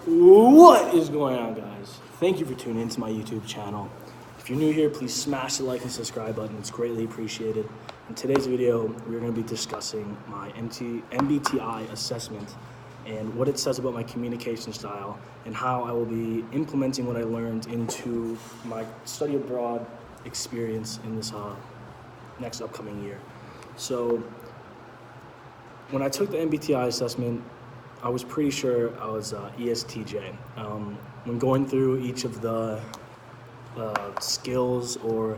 What is going on, guys? Thank you for tuning into my YouTube channel. If you're new here, please smash the like and subscribe button. It's greatly appreciated. In today's video, we're going to be discussing my MBTI assessment and what it says about my communication style and how I will be implementing what I learned into my study abroad experience in this next upcoming year. So when I took the MBTI assessment, I was pretty sure I was ESTJ. When going through each of the skills or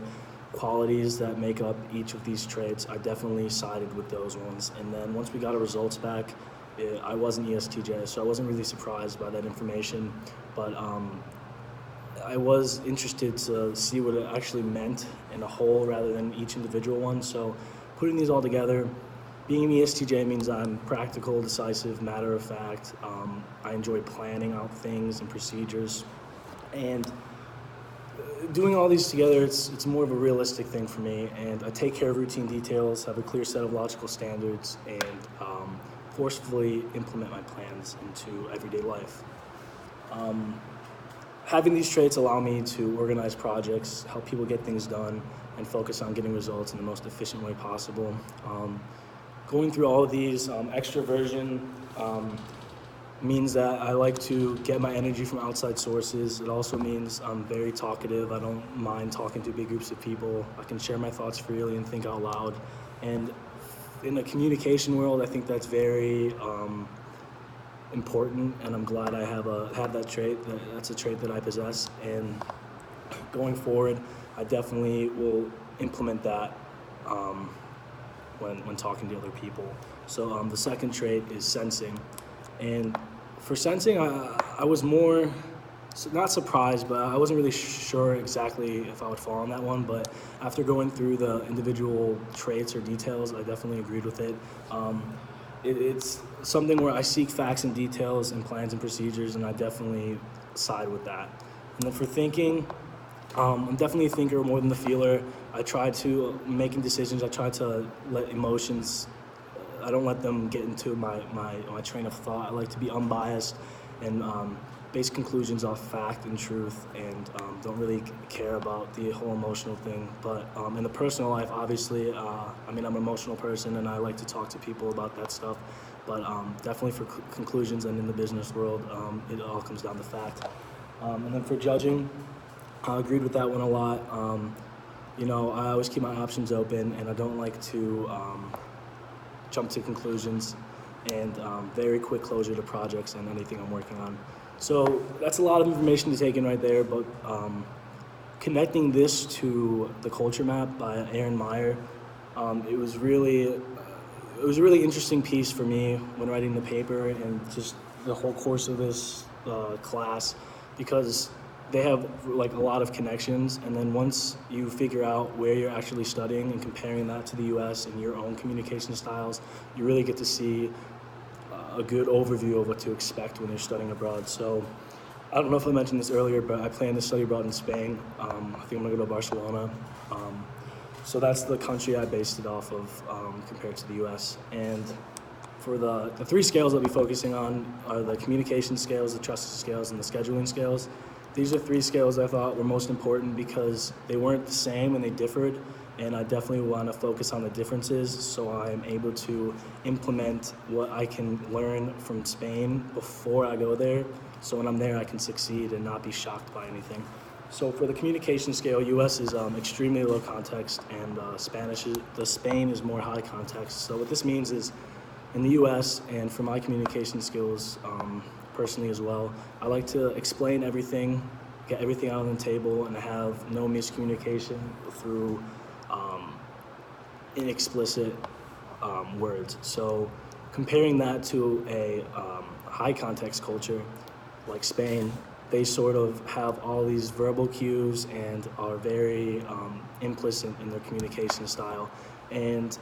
qualities that make up each of these traits, I definitely sided with those ones. And then once we got our results back, I wasn't ESTJ, so I wasn't really surprised by that information. But I was interested to see what it actually meant in a whole rather than each individual one. So putting these all together, being an ESTJ means I'm practical, decisive, matter of fact. I enjoy planning out things and procedures. And doing all these together, it's more of a realistic thing for me. And I take care of routine details, have a clear set of logical standards, and forcefully implement my plans into everyday life. Having these traits allow me to organize projects, help people get things done, and focus on getting results in the most efficient way possible. Going through all of these, extroversion means that I like to get my energy from outside sources. It also means I'm very talkative. I don't mind talking to big groups of people. I can share my thoughts freely and think out loud. And in the communication world, I think that's very important, and I'm glad I have that trait. That's a trait that I possess, and going forward, I definitely will implement that when talking to other people. So the second trait is sensing. And for sensing, I was more, not surprised, but I wasn't really sure exactly if I would fall on that one. But after going through the individual traits or details, I definitely agreed with it. It's something where I seek facts and details and plans and procedures, and I definitely side with that. And then for thinking, I'm definitely a thinker more than the feeler. I try to, making decisions, I try to let emotions, I don't let them get into my train of thought. I like to be unbiased and base conclusions off fact and truth, and don't really care about the whole emotional thing. But in the personal life, obviously, I'm an emotional person, and I like to talk to people about that stuff. But definitely for conclusions and in the business world, it all comes down to fact. And then for judging, I agreed with that one a lot. I always keep my options open, and I don't like to jump to conclusions, and very quick closure to projects and anything I'm working on. So that's a lot of information to take in right there, but connecting this to the culture map by Aaron Meyer, it was a really interesting piece for me when writing the paper and just the whole course of this class, because they have like a lot of connections, and then once you figure out where you're actually studying and comparing that to the US and your own communication styles, you really get to see a good overview of what to expect when you're studying abroad. So I don't know if I mentioned this earlier, but I plan to study abroad in Spain. I think I'm gonna go to Barcelona. So that's the country I based it off of compared to the US. And for the three scales I'll be focusing on are the communication scales, the trust scales, and the scheduling scales. These are three scales I thought were most important because they weren't the same and they differed, and I definitely want to focus on the differences so I'm able to implement what I can learn from Spain before I go there, so when I'm there I can succeed and not be shocked by anything. So for the communication scale, US is extremely low context, and Spain is more high context. So what this means is, in the US, and for my communication skills, personally as well, I like to explain everything, get everything out on the table, and have no miscommunication through inexplicit words. So comparing that to a high context culture like Spain, they sort of have all these verbal cues and are very implicit in their communication style. And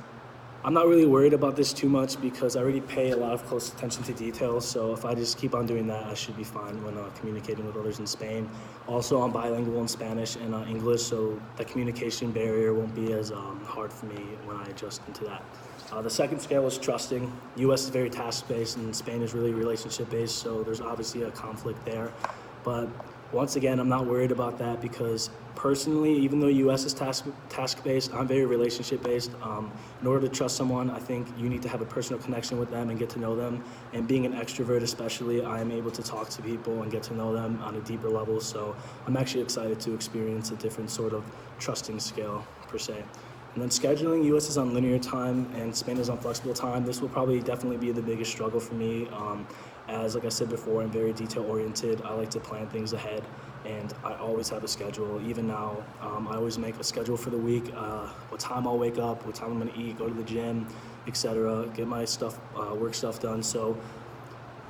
I'm not really worried about this too much because I already pay a lot of close attention to details, so if I just keep on doing that, I should be fine when communicating with others in Spain. Also, I'm bilingual in Spanish and English, so the communication barrier won't be as hard for me when I adjust into that. The second scale is trusting. U.S. is very task-based and Spain is really relationship-based, so there's obviously a conflict there. But once again, I'm not worried about that because personally, even though U.S. is task-based, I'm very relationship-based. In order to trust someone, I think you need to have a personal connection with them and get to know them. And being an extrovert especially, I am able to talk to people and get to know them on a deeper level. So I'm actually excited to experience a different sort of trusting scale, per se. And then scheduling, U.S. is on linear time and Spain is on flexible time. This will probably definitely be the biggest struggle for me. As like I said before, I'm very detail-oriented. I like to plan things ahead, and I always have a schedule. Even now, I always make a schedule for the week, what time I'll wake up, what time I'm gonna eat, go to the gym, etc. Get my stuff, work stuff done. So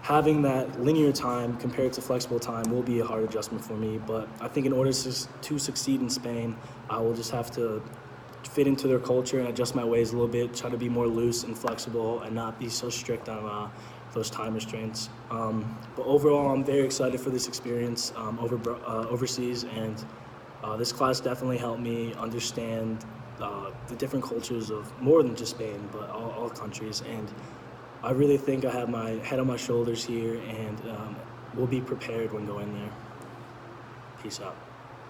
having that linear time compared to flexible time will be a hard adjustment for me. But I think in order to succeed in Spain, I will just have to fit into their culture and adjust my ways a little bit, try to be more loose and flexible and not be so strict on those time restraints. But overall, I'm very excited for this experience overseas, and this class definitely helped me understand the different cultures of more than just Spain, but all countries. And I really think I have my head on my shoulders here and will be prepared when going there. Peace out.